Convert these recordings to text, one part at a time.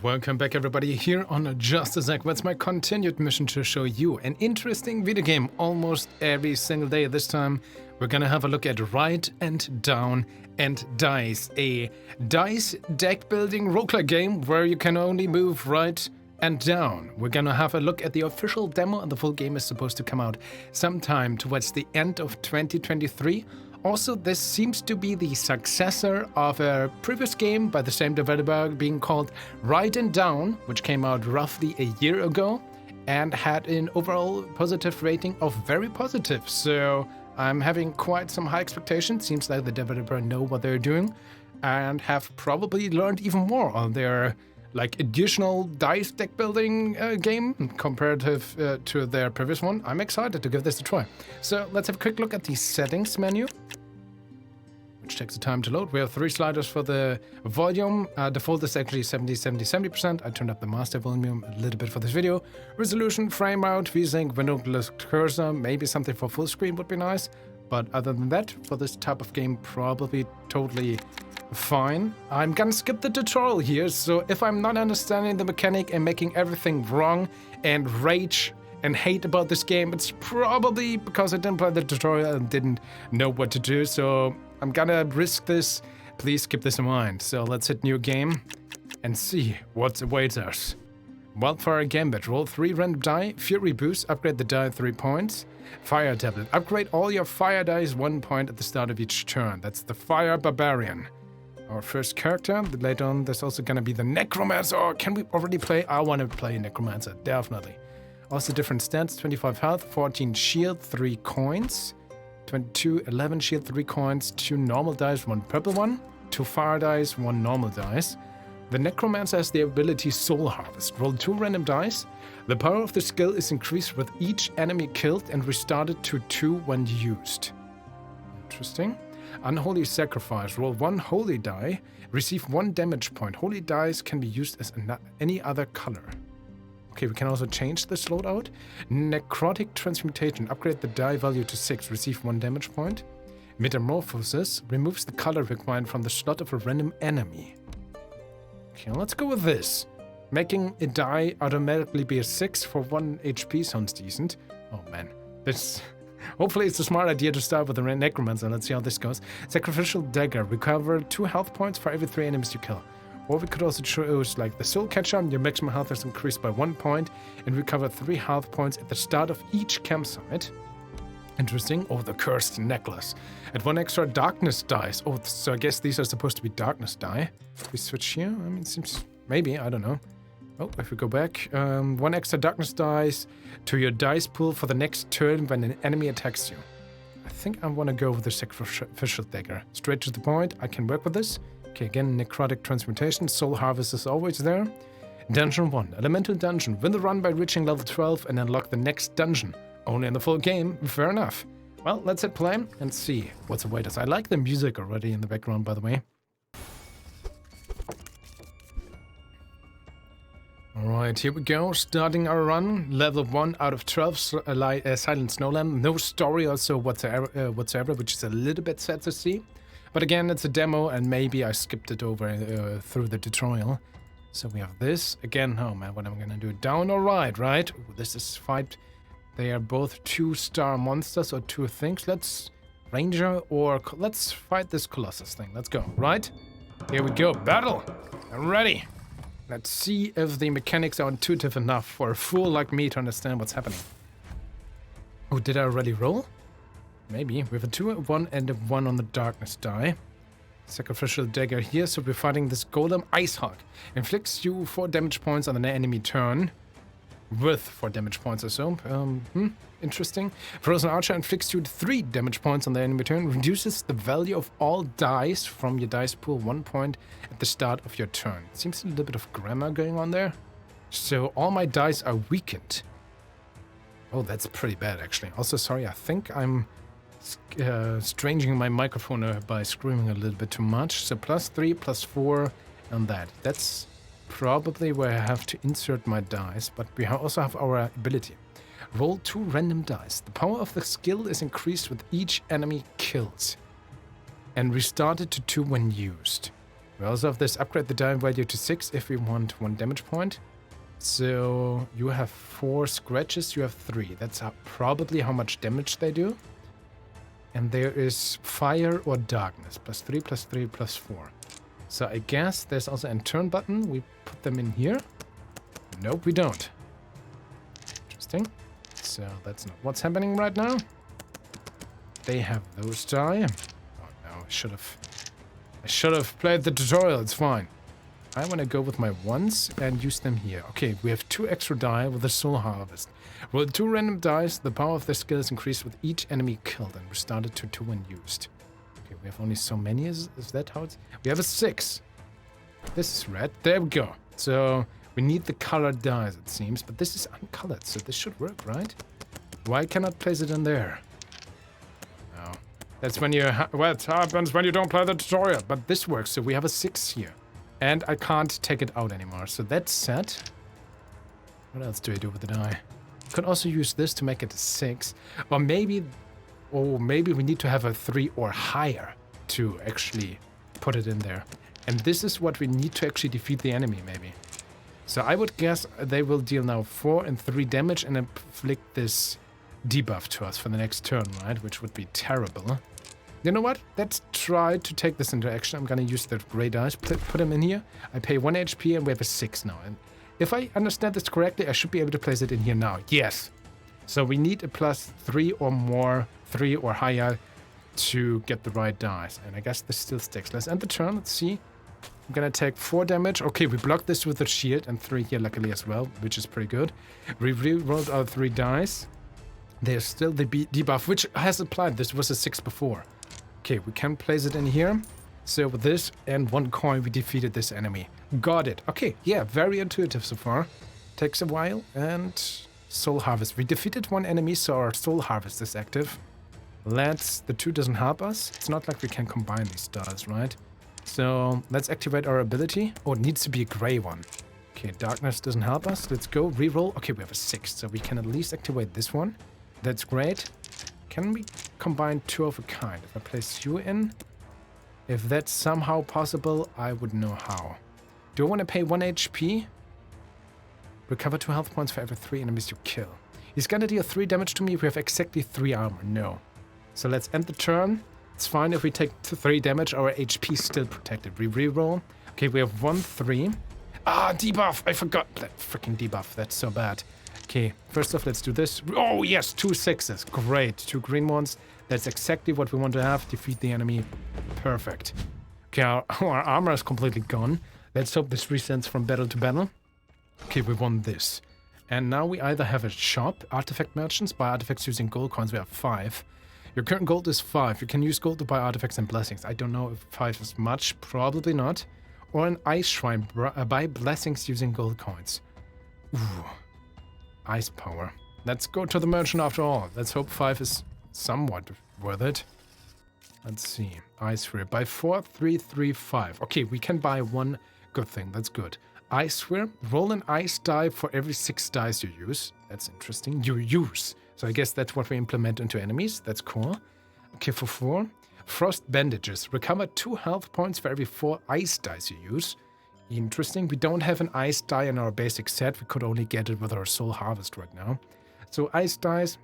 Welcome back everybody here on JustDaZack. That's my continued mission to show you an interesting video game almost every single day. This time we're gonna have a look at Write and Down and Dice, a dice deck building roguelike game where you can only move right and down. We're gonna have a look at the official demo, and the full game is supposed to come out sometime towards the end of 2023. Also, this seems to be the successor of a previous game by the same developer being called Write and Down, which came out roughly a year ago and had an overall positive rating of very positive. So I'm having quite some high expectations. Seems like the developer know what they're doing and have probably learned even more on their additional dice deck building game comparative to their previous one. I'm excited to give this a try. So let's have a quick look at the settings menu, which takes the time to load. We have 3 sliders for the volume. Default is actually 70%. I turned up the master volume a little bit for this video. Resolution, frame rate, VSync, windowless cursor, maybe something for full screen would be nice. But other than that, for this type of game, probably totally fine. I'm gonna skip the tutorial here, so if I'm not understanding the mechanic and making everything wrong and rage and hate about this game, it's probably because I didn't play the tutorial and didn't know what to do, so I'm gonna risk this. Please keep this in mind. So let's hit new game and see what awaits us. Wildfire Gambit, roll 3 random die, Fury Boost, upgrade the die 3 points. Fire Tablet, upgrade all your fire dice 1 point at the start of each turn. That's the Fire Barbarian. Our first character. Later on, there's also gonna be the Necromancer. Or can we already play? I want to play Necromancer, definitely. Also different stats: 25 health, 14 shield, 3 coins, 22, 11 shield, 3 coins, 2 normal dice, 1 purple one, 2 fire dice, 1 normal dice. The Necromancer has the ability Soul Harvest. Roll 2 random dice. The power of the skill is increased with each enemy killed and restarted to 2 when used. Interesting. Unholy Sacrifice. Roll 1 holy die. Receive 1 damage point. Holy dice can be used as any other color. Okay, we can also change this loadout. Necrotic Transmutation. Upgrade the die value to 6. Receive 1 damage point. Metamorphosis. Removes the color required from the slot of a random enemy. Okay, let's go with this. Making a die automatically be a 6 for 1 HP sounds decent. Oh man, this... Hopefully it's a smart idea to start with the Necromancer. Let's see how this goes. Sacrificial Dagger. Recover 2 health points for every 3 enemies you kill. Or we could also choose like the Soul Catcher. Your maximum health is increased by 1 point and recover 3 health points at the start of each campsite. Interesting. Oh, the Cursed Necklace. At 1 extra darkness dice. Oh, so I guess these are supposed to be darkness die. We switch here. I mean, it seems... Maybe. I don't know. Oh, if we go back, 1 extra darkness dice to your dice pool for the next turn when an enemy attacks you. I think I want to go with the Sacrificial Dagger. Straight to the point, I can work with this. Okay, again, Necrotic Transmutation, Soul Harvest is always there. Dungeon 1, Elemental Dungeon. Win the run by reaching level 12 and unlock the next dungeon. Only in the full game, fair enough. Well, let's hit play and see what's await us. I like the music already in the background, by the way. Alright, here we go, starting our run, level 1 out of 12, Silent Snowland, no story also whatsoever, which is a little bit sad to see. But again, it's a demo and maybe I skipped it over through the tutorial. So we have this, again, oh man, what am I gonna do, down or right? Ooh, this is fight, they are both 2-star monsters or 2 things. Let's Ranger or, let's fight this Colossus thing, let's go, right? Here we go, battle, I'm ready. Let's see if the mechanics are intuitive enough for a fool like me to understand what's happening. Oh, did I already roll? Maybe. We have a 2, a 1, and a 1 on the darkness die. Sacrificial Dagger here, so we're fighting this Golem Ice Hawk. Inflicts you 4 damage points on an enemy turn. With 4 damage points or so. Interesting. Frozen Archer inflicts you 3 damage points on the enemy turn. Reduces the value of all dice from your dice pool 1 point at the start of your turn. Seems a little bit of grammar going on there. So all my dice are weakened. Oh, that's pretty bad actually. Also, sorry, I think I'm stranging my microphone by screaming a little bit too much. So +3, +4 on that. That's probably where I have to insert my dice, but we also have our ability. Roll 2 random dice. The power of the skill is increased with each enemy killed and restarted to 2 when used. We also have this upgrade the die value to 6 if we want 1 damage point. So you have 4 scratches, you have 3. That's probably how much damage they do. And there is fire or darkness. +3, +3, +4. So I guess there's also a turn button. We put them in here. Nope, we don't. Interesting. So that's not what's happening right now. They have those die. Oh no, I should have played the tutorial. It's fine. I want to go with my ones and use them here. Okay, we have 2 extra die with the Soul Harvest. Roll 2 random dice. The power of their skill is increased with each enemy killed and restarted to 2 when used. Okay, we have only so many. Is that how it's... We have a 6. This is red. There we go. So we need the colored dice, it seems. But this is uncolored, so this should work, right? Why cannot place it in there? No. That's when you... what happens when you don't play the tutorial. But this works, so we have a 6 here. And I can't take it out anymore, so that's set. What else do I do with the die? Could also use this to make it a 6. Or maybe we need to have a 3 or higher to actually put it in there. And this is what we need to actually defeat the enemy, maybe. So I would guess they will deal now 4 and 3 damage and inflict this debuff to us for the next turn, right? Which would be terrible. You know what? Let's try to take this into action. I'm gonna use the gray dice, put them in here. I pay 1 HP and we have a 6 now. And if I understand this correctly, I should be able to place it in here now. Yes. So we need a +3 or more, 3 or higher to get the right dice. And I guess this still sticks. Let's end the turn. Let's see. I'm gonna take 4 damage. Okay, we blocked this with a shield and 3 here luckily as well, which is pretty good. We re-rolled our 3 dice. There's still the debuff, which has applied. This was a 6 before. Okay, we can place it in here. So with this and 1 coin, we defeated this enemy. Got it. Okay, yeah, very intuitive so far. Takes a while. And Soul Harvest. We defeated 1 enemy, so our Soul Harvest is active. The 2 doesn't help us. It's not like we can combine these stars, right? So let's activate our ability. Oh, it needs to be a gray one. Okay, darkness doesn't help us. Let's go reroll. Okay, we have a 6, so we can at least activate this one. That's great. Can we combine 2 of a kind? If I place you in, if that's somehow possible, I would know how. Do I want to pay 1 HP? Recover 2 health points for every 3 enemies you kill. He's gonna deal 3 damage to me if we have exactly 3 armor. No. So let's end the turn. It's fine if we take 3 damage, our HP is still protected. We reroll. Okay, we have 1, 3. Ah, debuff! I forgot that freaking debuff. That's so bad. Okay, first off, let's do this. Oh, yes, 2 6s. Great. 2 green ones. That's exactly what we want to have. Defeat the enemy. Perfect. Okay, our armor is completely gone. Let's hope this resets from battle to battle. Okay, we won this. And now we either have a shop, artifact merchants, buy artifacts using gold coins. We have 5. Your current gold is 5. You can use gold to buy artifacts and blessings. I don't know if 5 is much. Probably not. Or an ice shrine. Buy blessings using gold coins. Ooh. Ice power. Let's go to the merchant after all. Let's hope 5 is somewhat worth it. Let's see. Ice sphere. Buy 4, 3, 3, 5. Okay, we can buy 1 good thing. That's good. Ice sphere. Roll an ice die for every 6 dice you use. That's interesting. You use. So I guess that's what we implement into enemies. That's cool. Okay, for 4. Frost bandages. Recover 2 health points for every 4 ice dice you use. Interesting. We don't have an ice die in our basic set. We could only get it with our Soul Harvest right now. So ice dice,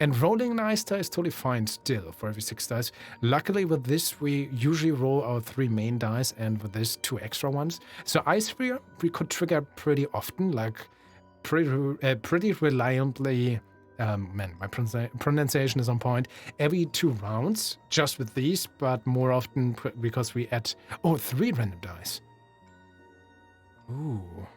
And rolling an ice die is totally fine still for every 6 dice. Luckily with this, we usually roll our 3 main dice and with this 2 extra ones. So ice sphere we could trigger pretty often, like pretty reliably. Man, my pronunciation is on point. Every 2 rounds, just with these, but more often because we add 3 random dice. Ooh.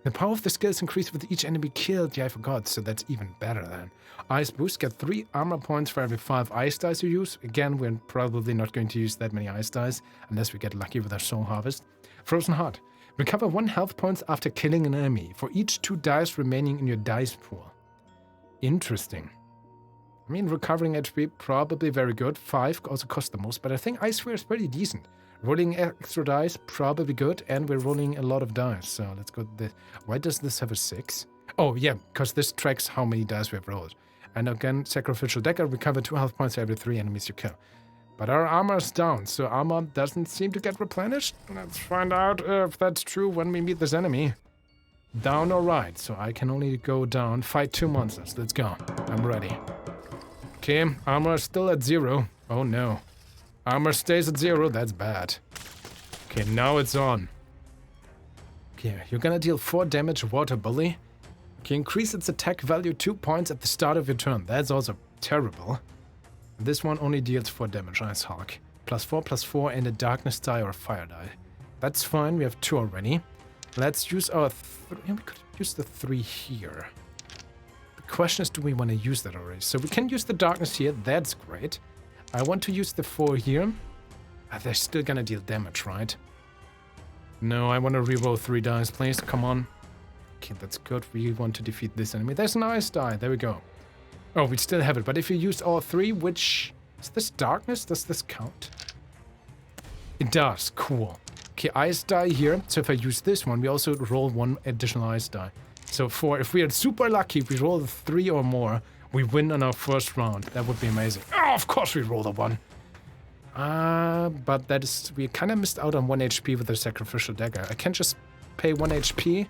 The power of the skills increased with each enemy killed. Yeah, I forgot, so that's even better then. Ice boost, get 3 armor points for every 5 ice dice you use. Again, we're probably not going to use that many ice dice, unless we get lucky with our Soul Harvest. Frozen Heart. Recover 1 health points after killing an enemy, for each 2 dice remaining in your dice pool. Interesting. I mean, recovering HP, probably very good. 5 also cost the most, but I think Ice Sphere is pretty decent. Rolling extra dice, probably good, and we're rolling a lot of dice. So let's go to this. Why does this have a 6? Oh, yeah, because this tracks how many dice we have rolled. And again, Sacrificial Dagger, recover 2 health points for every 3 enemies you kill. But our armor's down, so armor doesn't seem to get replenished. Let's find out if that's true when we meet this enemy. Down or right, so I can only go down, fight 2 monsters. Let's go. I'm ready. Okay, armor is still at 0. Oh no. Armor stays at 0, that's bad. Okay, now it's on. Okay, you're gonna deal 4 damage, water bully. Okay, increase its attack value 2 points at the start of your turn. That's also terrible. This one only deals 4 damage, Ice Hawk. +4/+4 and a darkness die or a fire die. That's fine, we have 2 already. Let's use our we could use the 3 here. The question is, do we want to use that already? So we can use the darkness here, that's great. I want to use the 4 here. They're still gonna deal damage, right? No, I want to reroll 3 dice, please, come on. Okay, that's good, we want to defeat this enemy. There's an ice die, there we go. Oh, we still have it, but if you use all 3, which... Is this darkness? Does this count? It does, cool. Okay, ice die here, so if I use this one, we also roll 1 additional ice die. So if we are super lucky, if we roll 3 or more, we win on our first round. That would be amazing. Oh, of course we roll the 1. But that is... We kind of missed out on 1 HP with the sacrificial dagger. I can't just pay 1 HP...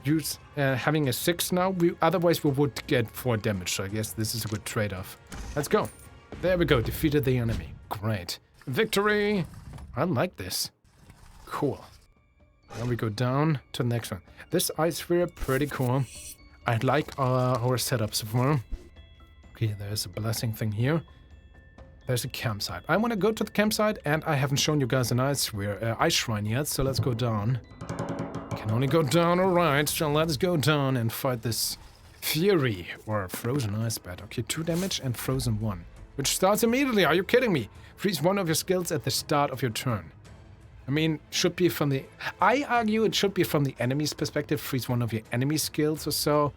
Use having a 6 now, otherwise we would get 4 damage, so I guess this is a good trade-off. Let's go. There we go, defeated the enemy. Great. Victory! I like this. Cool. Now we go down to the next one. This ice sphere, pretty cool. I like our setup so far. Okay, there's a blessing thing here. There's a campsite. I want to go to the campsite, and I haven't shown you guys an ice sphere, ice shrine yet, so let's go down. Can only go down, alright, so let's go down and fight this Fury, or Frozen Ice Bat. Okay, 2 damage and Frozen 1, which starts immediately, are you kidding me? Freeze 1 of your skills at the start of your turn. I mean, should be from the... I argue it should be from the enemy's perspective, freeze 1 of your enemy skills or so,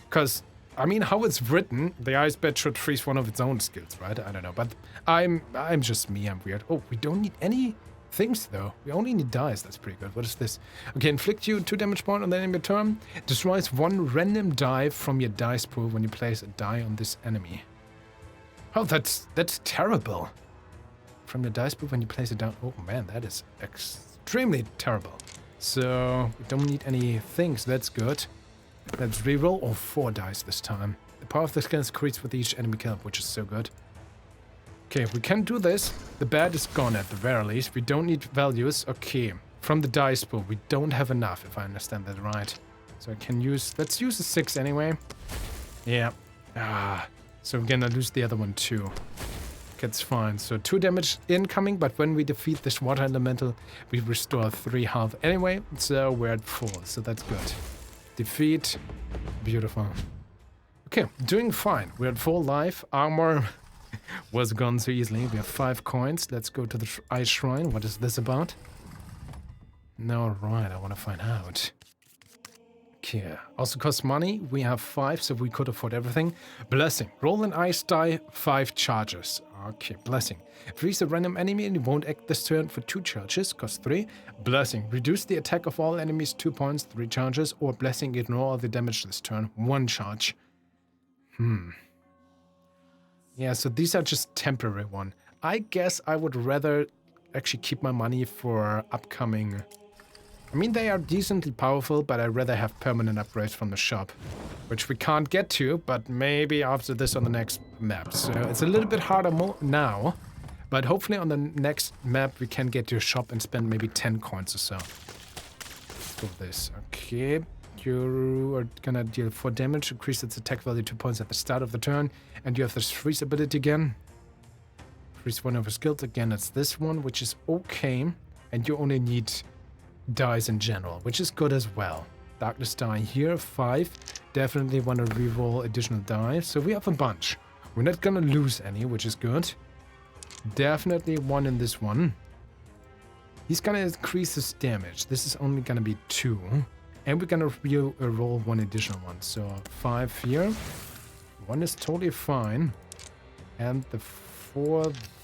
because, I mean, how it's written, the Ice Bat should freeze 1 of its own skills, right? I don't know, but I'm just me, I'm weird. Oh, we don't need any... things though. We only need dice. That's pretty good. What is this? Okay, inflict you 2 damage point on the enemy turn. Destroys 1 random die from your dice pool when you place a die on this enemy. Oh, that's terrible. From your dice pool when you place it down. Oh man, that is extremely terrible. So we don't need any things. That's good. Let's reroll. Oh, 4 dice this time. The power of the skill increases with each enemy kill, which is so good. Okay, if we can do this, the bat is gone at the very least. We don't need values. Okay, from the dice pool, we don't have enough, if I understand that right. So I can use... Let's use a 6 anyway. Yeah. So we're gonna lose the other one too. That's fine. So 2 damage incoming, but when we defeat this water elemental, we restore 3 health anyway. So we're at 4, so that's good. Defeat. Beautiful. Okay, doing fine. We're at 4 life. Armor... was gone so easily. We have 5 coins. Let's go to the ice shrine. What is this about? No, right, I want to find out. Okay, also costs money. We have 5, so we could afford everything. Blessing. Roll an ice die, 5 charges. Okay, blessing. Freeze a random enemy and it won't act this turn for 2 charges. Cost 3. Blessing. Reduce the attack of all enemies 2 points, 3 charges. Or blessing. Ignore all the damage this turn. 1 charge. Yeah, so these are just temporary one. I guess I would rather actually keep my money for upcoming... I mean, they are decently powerful, but I'd rather have permanent upgrades from the shop. Which we can't get to, but maybe after this on the next map. So it's a little bit harder now. But hopefully on the next map we can get to a shop and spend maybe 10 coins or so. For this. Okay. You are gonna deal 4 damage, increase its attack value 2 points at the start of the turn, and you have this freeze ability again. Freeze 1 of your skills again, it's this one, which is okay, and you only need dice in general, which is good as well. Darkness die here, 5. Definitely want to reroll additional die, so we have a bunch. We're not gonna lose any, which is good. Definitely 1 in this one. He's gonna increase his damage. This is only gonna be 2. And we're gonna roll 1 additional one. So 5 here. 1 is totally fine. And the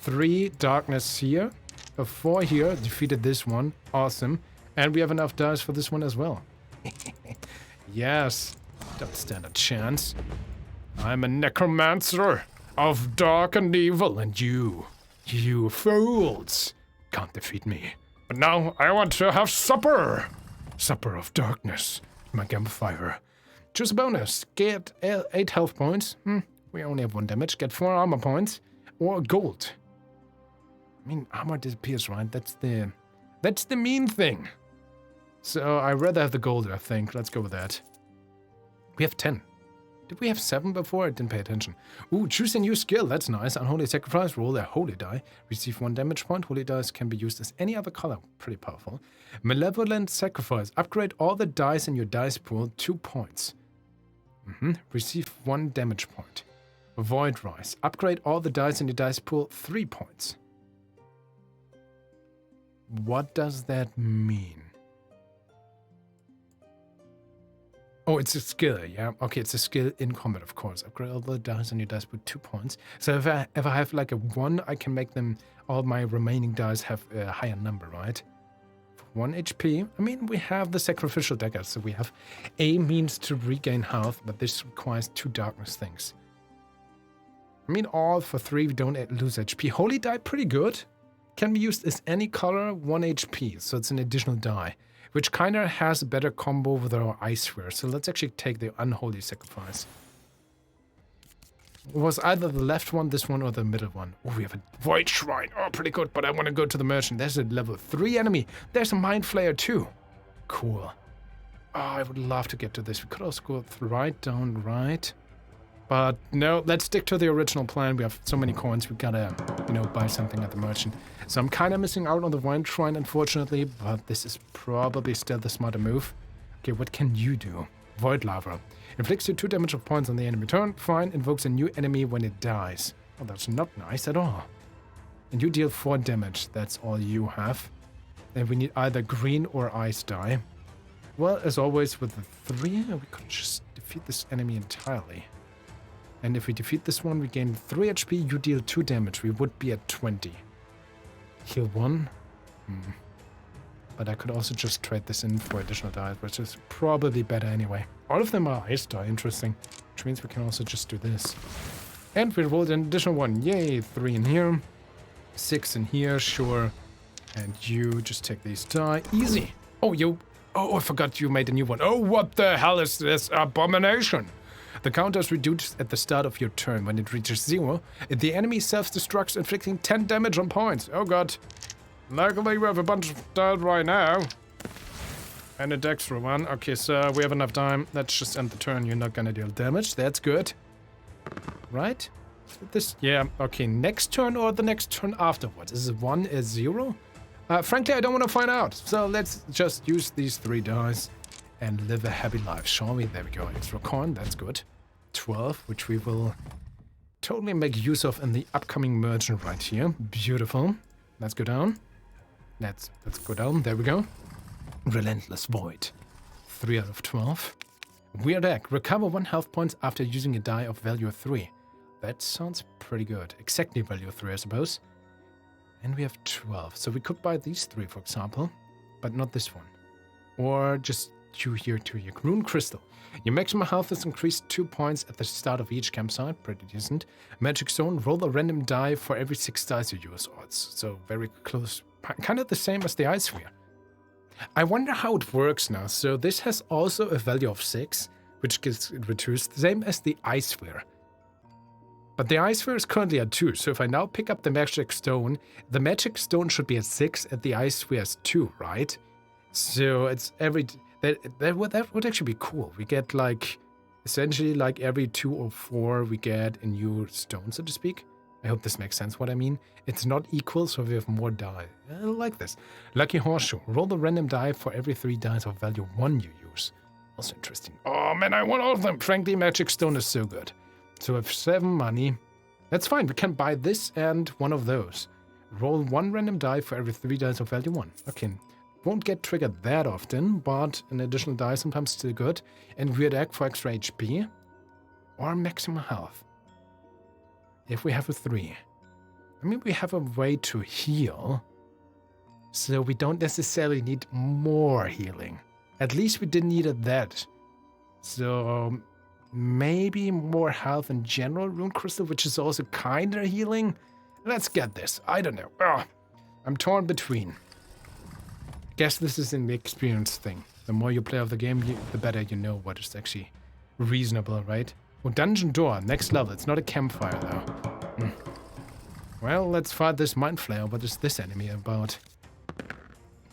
3 darkness here. A 4 here. Defeated this one. Awesome. And we have enough dice for this one as well. Yes. Don't stand a chance. I'm a necromancer of dark and evil, and you You fools! Can't defeat me. But now I want to have supper! Supper of darkness. My campfire. Choose a bonus. Get 8 health points. We only have 1 damage. Get 4 armor points. Or gold. I mean, armor disappears, right? That's the mean thing. So I'd rather have the gold, I think. Let's go with that. We have 10. Did we have 7 before? I didn't pay attention. Ooh, choose a new skill. That's nice. Unholy sacrifice. Roll a holy die. Receive 1 damage point. Holy dice can be used as any other color. Pretty powerful. Malevolent sacrifice. Upgrade all the dice in your dice pool. 2 points. Receive 1 damage point. Void rise. Upgrade all the dice in your dice pool. 3 points. What does that mean? Oh, it's a skill, yeah? Okay, it's a skill in combat, of course. Upgrade all the dice on your dice with 2 points. So if I have like a 1, I can make them, all my remaining dice have a higher number, right? For 1 HP, I mean, we have the sacrificial dagger, so we have a means to regain health, but this requires 2 darkness things. I mean, all for 3, we don't lose HP. Holy die, pretty good. Can be used as any color, 1 HP, so it's an additional die, which kind of has a better combo with our ice sphere. So let's actually take the unholy sacrifice. It was either the left one, this one, or the middle one. Oh, we have a void shrine. Oh, pretty good, but I want to go to the merchant. There's a level 3 enemy. There's a mind flayer too. Cool. Oh, I would love to get to this. We could also go right down, right. But no, let's stick to the original plan. We have so many coins, we gotta, buy something at the merchant. So I'm kind of missing out on the wine shrine, unfortunately, but this is probably still the smarter move. Okay, what can you do? Void lava. Inflicts you 2 damage of points on the enemy turn. Fine, invokes a new enemy when it dies. Oh, that's not nice at all. And you deal 4 damage, that's all you have. And we need either green or ice die. Well, as always, with the 3, we could just defeat this enemy entirely. And if we defeat this one, we gain 3 HP, you deal 2 damage. We would be at 20. Heal 1. But I could also just trade this in for additional die, which is probably better anyway. All of them are ice die, interesting. Which means we can also just do this. And we rolled an additional 1. Yay, 3 in here. 6 in here, sure. And you just take these die. Easy. Oh, I forgot you made a new one. Oh, what the hell is this abomination? The counter is reduced at the start of your turn. When it reaches 0, the enemy self-destructs, inflicting 10 damage on points. Oh god. Luckily we have a bunch of died right now. And a Dexter one. Okay, so we have enough time. Let's just end the turn. You're not gonna deal damage. That's good. Right? This, yeah, okay. Next turn or the next turn afterwards? Is it 1 or 0? Frankly, I don't want to find out. So let's just use these 3 dice and live a happy life, shall we? There we go. Extra coin. That's good. 12, which we will totally make use of in the upcoming merchant right here. Beautiful. Let's go down. Let's go down. There we go. Relentless Void. 3 out of 12. Weird Egg. Recover 1 health points after using a die of value 3. That sounds pretty good. Exactly value 3, I suppose. And we have 12. So we could buy these 3, for example. But not this one. Or just 2 here, 2 here. Rune Crystal. Your maximum health is increased 2 points at the start of each campsite. Pretty decent. Magic Stone. Roll a random die for every 6 dice you use. Odds. So very close. Kind of the same as the Ice Sphere. I wonder how it works now. So this has also a value of 6, which gets reduced. Same as the Ice Sphere. But the Ice Sphere is currently at 2. So if I now pick up the Magic Stone, the Magic Stone should be at 6 and the Ice Sphere is 2, right? So it's every... That would actually be cool. We get like, essentially like every 2 or 4 we get a new stone, so to speak. I hope this makes sense what I mean. It's not equal, so we have more die. I like this. Lucky Horseshoe. Roll the random die for every 3 dice of value 1 you use. Also interesting. Oh man, I want all of them. Frankly, Magic Stone is so good. So with 7 money, that's fine. We can buy this and one of those. Roll 1 random die for every 3 dice of value 1. Okay. Won't get triggered that often, but an additional die sometimes still good. And Weird Egg for extra HP. Or maximum health. If we have a 3. I mean, we have a way to heal. So we don't necessarily need more healing. At least we didn't need that. So maybe more health in general. Rune Crystal, which is also kinda healing. Let's get this. I don't know. Ugh. I'm torn between. Guess this is an experience thing. The more you play of the game, the better you know what is actually reasonable, right? Oh, dungeon door, next level. It's not a campfire, though. Well, let's fight this mind flayer. What is this enemy about?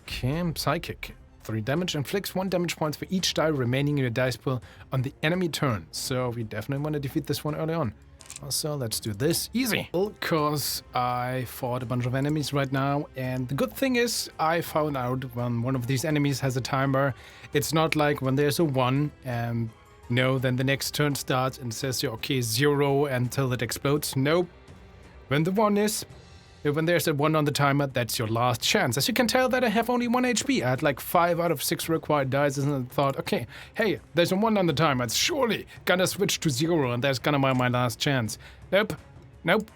Okay, psychic. 3 damage, inflicts 1 damage points for each die remaining in your dice pool on the enemy turn. So we definitely want to defeat this one early on. Also, let's do this easy. Because I fought a bunch of enemies right now, and the good thing is I found out when one of these enemies has a timer. It's not like when there's a 1 and then the next turn starts and says, okay, 0 until it explodes. Nope. When there's a 1 on the timer, that's your last chance. As you can tell that I have only 1 HP. I had like 5 out of 6 required dice and I thought, okay, hey, there's a 1 on the timer. It's surely gonna switch to 0 and that's gonna be my last chance. Nope,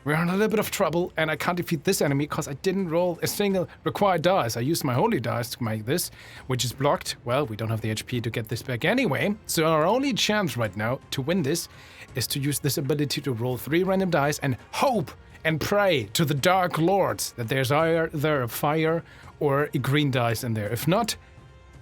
we're in a little bit of trouble and I can't defeat this enemy because I didn't roll a single required dice. I used my holy dice to make this, which is blocked. Well, we don't have the HP to get this back anyway. So our only chance right now to win this is to use this ability to roll 3 random dice and hope and pray to the Dark Lords that there's either a fire or a green dice in there. If not,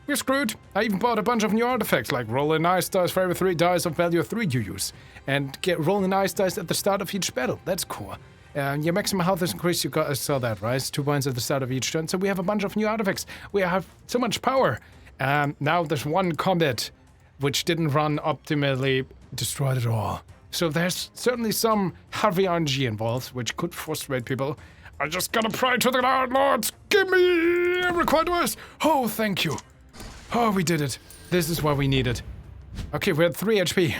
we're screwed. I even bought a bunch of new artifacts, like roll a nice dice for every 3 dice of value 3 you use, and roll a nice dice at the start of each battle. That's cool. Your maximum health is increased. You saw that, right? 2 points at the start of each turn. So we have a bunch of new artifacts. We have so much power. Now there's one combat which didn't run optimally, destroyed it all. So there's certainly some heavy RNG involved, which could frustrate people. I just gotta pray to the Dark Lords. Give me a required dice. Oh, thank you. Oh, we did it. This is what we needed. Okay, we're at 3 HP.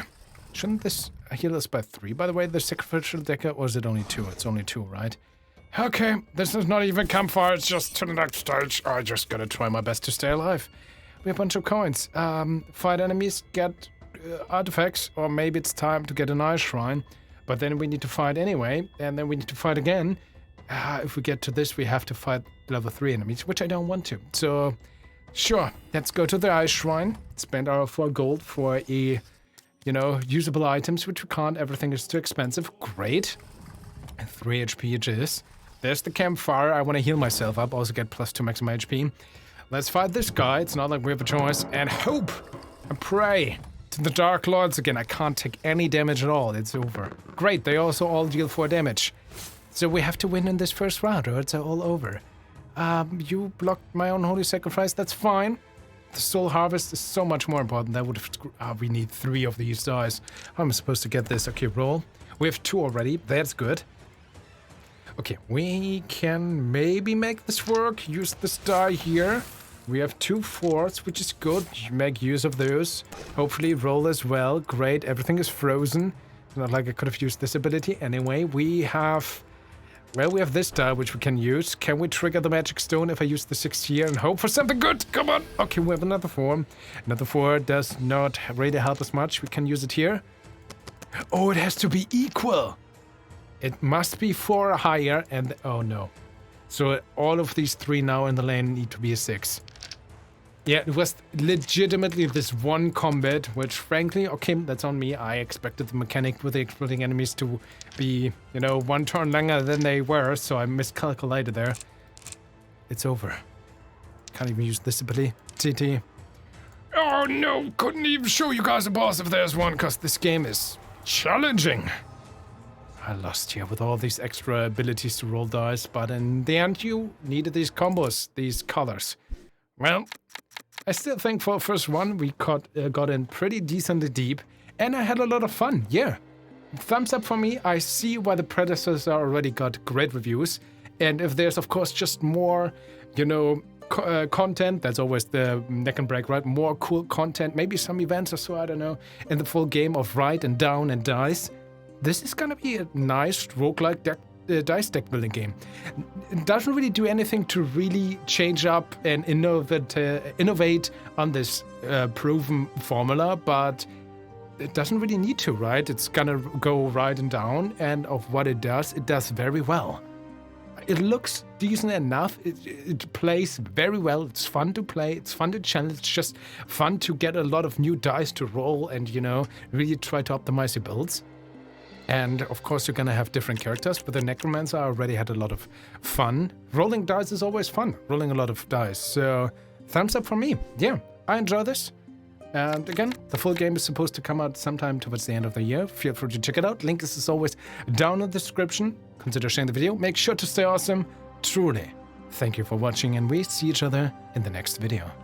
Shouldn't this heal us by 3, by the way, the sacrificial decker, or is it only 2? It's only 2, right? Okay, this is not even campfire, it's just to the next stage. I just gotta try my best to stay alive. We have a bunch of coins. Fight enemies, get artifacts, or maybe it's time to get an ice shrine. But then we need to fight anyway, and then we need to fight again. If we get to this, we have to fight level 3 enemies, which I don't want to. So, sure, let's go to the ice shrine. Spend our 4 gold for usable items, which we can't. Everything is too expensive. Great. 3 HP it is. There's the campfire. I want to heal myself up. Also get +2 maximum HP. Let's fight this guy. It's not like we have a choice. And hope and pray to the Dark Lords again. I can't take any damage at all. It's over. Great. They also all deal 4 damage. So we have to win in this first round or it's all over. You blocked my own holy sacrifice. That's fine. The soul harvest is so much more important. That would have... we need 3 of these dice. How am I supposed to get this? Okay, roll. We have 2 already. That's good. Okay, we can maybe make this work. Use this die here. We have 2 4s, which is good. Make use of those. Hopefully roll as well. Great, everything is frozen. Not like I could have used this ability. Anyway, we have... well, we have this die, which we can use. Can we trigger the magic stone if I use the 6 here and hope for something good? Come on! Okay, we have another 4. Another 4 does not really help us much. We can use it here. Oh, it has to be equal! It must be 4 or higher, and... oh no. So all of these 3 now in the lane need to be a 6. Yeah, it was legitimately this one combat, which frankly, okay, that's on me. I expected the mechanic with the exploding enemies to be, 1 turn longer than they were, so I miscalculated there. It's over. Can't even use this ability. TT. Oh no, couldn't even show you guys a boss if there's one, because this game is challenging. I lost here with all these extra abilities to roll dice, but in the end you needed these combos, these colors. Well, I still think for first one we got in pretty decently deep, and I had a lot of fun, yeah. Thumbs up for me. I see why the predecessors already got great reviews, and if there's of course just more, content, that's always the neck and break, right? More cool content, maybe some events or so, I don't know, in the full game of write and down and dice. This is gonna be a nice roguelike dice deck building game. It doesn't really do anything to really change up and innovate on this proven formula, but it doesn't really need to, right? It's gonna go right and down, and of what it does very well. It looks decent enough. It plays very well. It's fun to play. It's fun to challenge. It's just fun to get a lot of new dice to roll and, really try to optimize your builds. And of course, you're gonna have different characters. With the Necromancer, I already had a lot of fun. Rolling dice is always fun, rolling a lot of dice. So, thumbs up for me. Yeah, I enjoy this. And again, the full game is supposed to come out sometime towards the end of the year. Feel free to check it out. Link is as always down in the description. Consider sharing the video. Make sure to stay awesome. Truly, thank you for watching, and we see each other in the next video.